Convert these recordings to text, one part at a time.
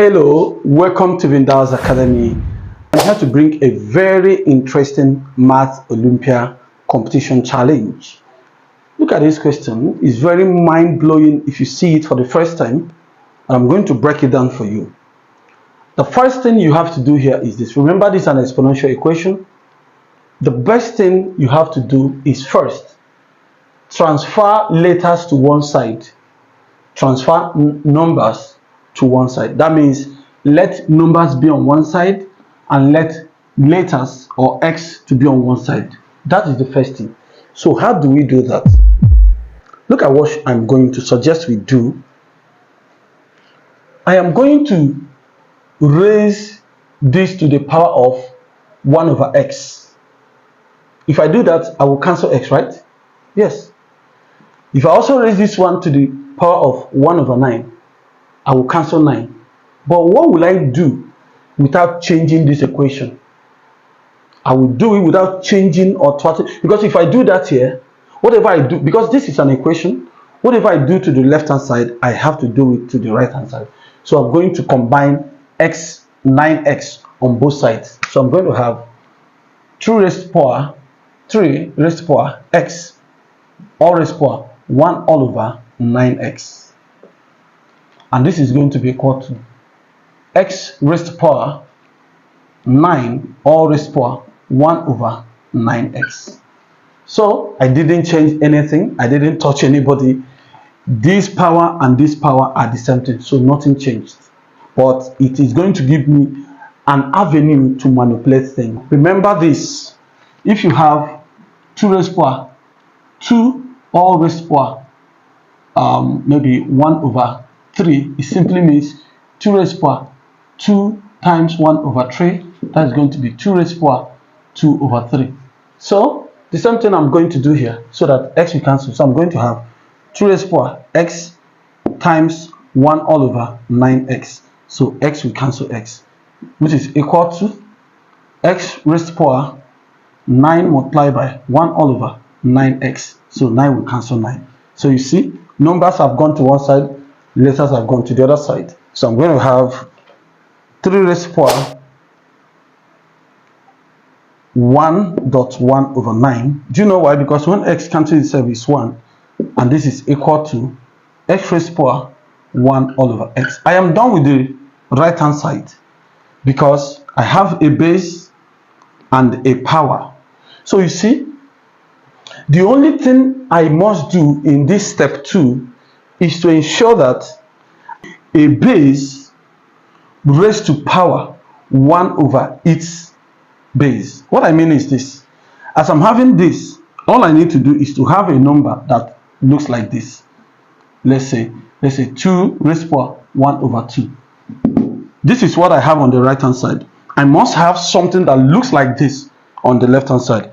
Hello, welcome to VINDAL'S Academy. I'm here to bring a very interesting Math Olympia competition challenge. Look at this question. It's very mind-blowing if you see it for the first time, and I'm going to break it down for you. The first thing you have to do here is this. Remember, this is an exponential equation. The best thing you have to do is first transfer letters to one side, transfer numbers to one side. That means let numbers be on one side and let letters or x to be on one side. That is the first thing. So how do we do that? Look at what I'm going to suggest we do. I am going to raise this to the power of 1 over x. If I do that, I will cancel x, right? Yes. If I also raise this one to the power of 1 over 9, I will cancel 9. But what will I do without changing this equation? I will do it without changing or thwarting, because if I do that here, whatever I do, because this is an equation, whatever I do to the left hand side, I have to do it to the right hand side. So I'm going to combine 9x on both sides. So I'm going to have 3 raised to power x all raised to power 1 all over 9x. And this is going to be equal to x raised to power 9 all raised to power 1 over 9x. So I didn't change anything. I didn't touch anybody. This power and this power are the same thing. So nothing changed. But it is going to give me an avenue to manipulate things. Remember this. If you have 2 raised to power 2 all raised to power maybe 1 over 3, it simply means 2 raised to power 2 times 1 over 3. That is going to be 2 raised to power 2 over 3. So the same thing I'm going to do here, so that x will cancel. So I'm going to have 2 raised to power x times 1 all over 9x. So x will cancel x, which is equal to x raised to power 9 multiplied by 1 all over 9x. So 9 will cancel 9. So you see, numbers have gone to one side, letters have gone to the other side. So I'm going to have 3 raised to power 1.1 over 9. Do you know why? Because when x cancels itself is 1, and this is equal to x raised to power 1 all over x. I am done with the right hand side because I have a base and a power. So you see, the only thing I must do in this step 2 is to ensure that a base raised to power 1 over its base. What I mean is this. As I'm having this, all I need to do is to have a number that looks like this. Let's say 2 raised to power 1 over 2. This is what I have on the right hand side. I must have something that looks like this on the left hand side.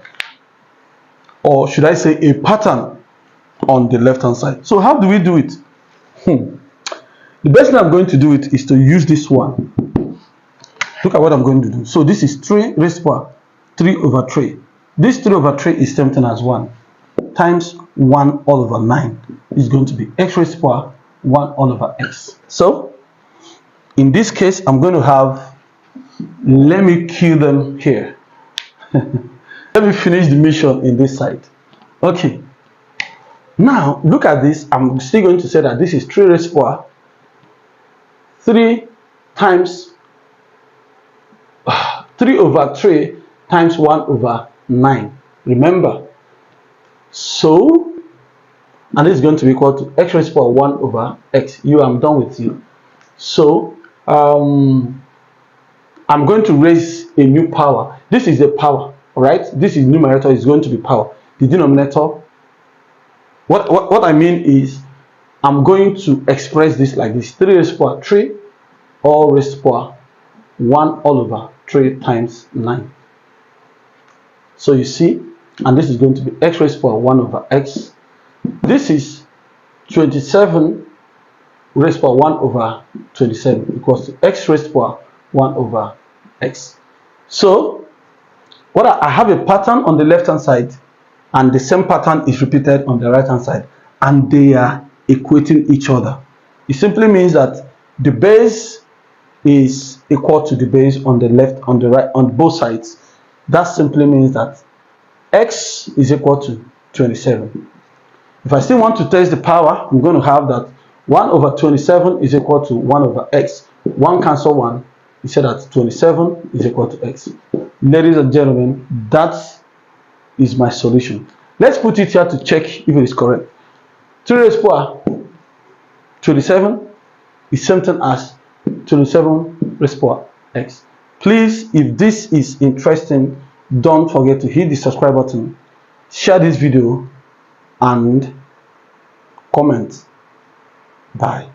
Or should I say a pattern on the left hand side. So how do we do it? The best thing I'm going to do it is to use this one. Look at what I'm going to do. So this is 3 raised to power 3 over 3. This 3 over 3 is same thing as 1 times 1 all over 9 is going to be x raised to power 1 all over x. So in this case, I'm going to have, let me kill them here. Let me finish the mission in this side. Okay. Now, look at this. I'm still going to say that this is 3 raised to power 3 times 3 over 3 times 1 over 9. Remember. So, and this is going to be equal to x raised to power 1 over x. I'm done with you. So, I'm going to raise a new power. This is the power, right? This is numerator, is going to be power. The denominator, what I mean is, I'm going to express this like this. 3 raised to power 3 all raised to power 1 all over 3 times 9. So you see, and this is going to be x raised to power 1 over x. This is 27 raised to power 1 over 27 equals to x raised to power 1 over x. So what I have a pattern on the left hand side, and the same pattern is repeated on the right hand side, and they are equating each other. It simply means that the base is equal to the base on the left, on the right, on both sides, that simply means that x is equal to 27. If I still want to test the power, I'm going to have that 1 over 27 is equal to 1 over x. 1 cancel 1, you say that 27 is equal to x. Ladies and gentlemen, that is my solution. Let's put it here to check if it is correct. 3 raised to power 27 is same thing as 27 raised to power x. Please, if this is interesting, don't forget to hit the subscribe button, share this video, and comment. Bye.